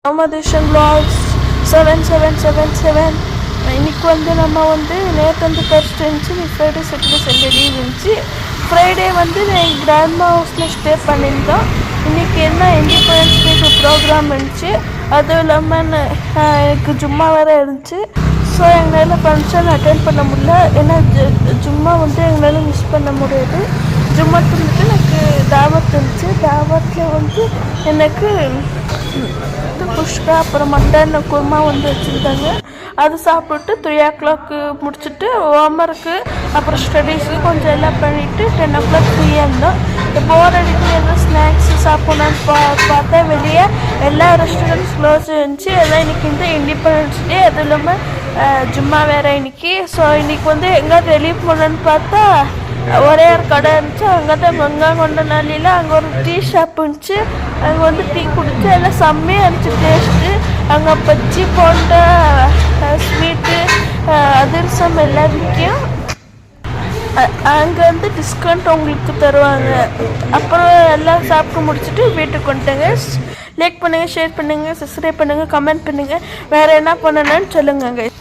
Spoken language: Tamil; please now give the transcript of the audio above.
ராமதேஷன் vlogs 7777. இன்னைக்கு வந்து நம்ம வந்து நேற்று வந்து ஃபர்ஸ்ட் இருந்துச்சு, நீ ஃப்ரைடே சாட்டர்டே சண்டே லீவ் இருந்துச்சு. ஃப்ரைடே வந்து எங்கள் கிராண்ட்மா ஹவுஸில் ஸ்டே பண்ணியிருந்தோம். இன்றைக்கி என்ன இண்டிபெண்டன்ஸ் டேக்கு ப்ரோக்ராம் இருந்துச்சு. அதுவும் இல்லாமல் எனக்கு ஜும்மா வேறு இருந்துச்சு. ஸோ எங்களால் ஃபங்க்ஷன் அட்டென்ட் பண்ண முடியல. ஏன்னா ஜும்மா வந்து எங்களால் மிஸ் பண்ண முடியாது. ஜும்மாக்கு வந்துட்டு எனக்கு தாவத் இருந்துச்சு. தாவத்தில் வந்து எனக்கு குஷ்கா அப்புறம் மட்டன் குருமா வந்து வச்சுருந்தாங்க. அது சாப்பிட்டு 3 o'clock முடிச்சுட்டு ஹோம்ஒர்க்கு அப்புறம் ஸ்டடீஸு கொஞ்சம் எல்லாம் பண்ணிவிட்டு 10 o'clock ஃப்ரீயாக இருந்தோம். போர் அடிக்கிற எல்லாம் ஸ்நாக்ஸ் சாப்பிட்ணுன்னு பார்த்தா வெளியே எல்லா ரெஸ்டாரண்ட்ஸ் க்ளோஸ் இருந்துச்சு. எல்லாம் இன்றைக்கி வந்து இண்டிபெண்டன்ஸ் டே, அதுவும் இல்லாமல் ஜும்மா வேறு இன்றைக்கி. ஸோ இன்றைக்கி வந்து எங்கேயாவது வெளியே போகணுன்னு பார்த்தா ஒரே ஒரு கடை இருந்துச்சு. அங்கே தான் கொண்ட நாளில் அங்கே ஒரு டீ ஷாப் இருந்துச்சு. அங்கே வந்து டீ குடிச்சு எல்லாம் செம்மையாக இருந்துச்சு டேஸ்ட்டு. அங்கே பச்சி போண்டா ஸ்வீட்டு அதிரசம் எல்லாம் விற்கும். அங்கே வந்து டிஸ்கவுண்ட் உங்களுக்கு தருவாங்க. அப்புறம் எல்லாம் சாப்பிட்டு முடிச்சுட்டு வீட்டுக்கு வந்துட்டேங்க. லைக் பண்ணுங்கள், ஷேர் பண்ணுங்கள், சப்ஸ்கிரைப் பண்ணுங்கள், கமெண்ட் பண்ணுங்கள். வேறு என்ன பண்ணணும்னு சொல்லுங்கள்.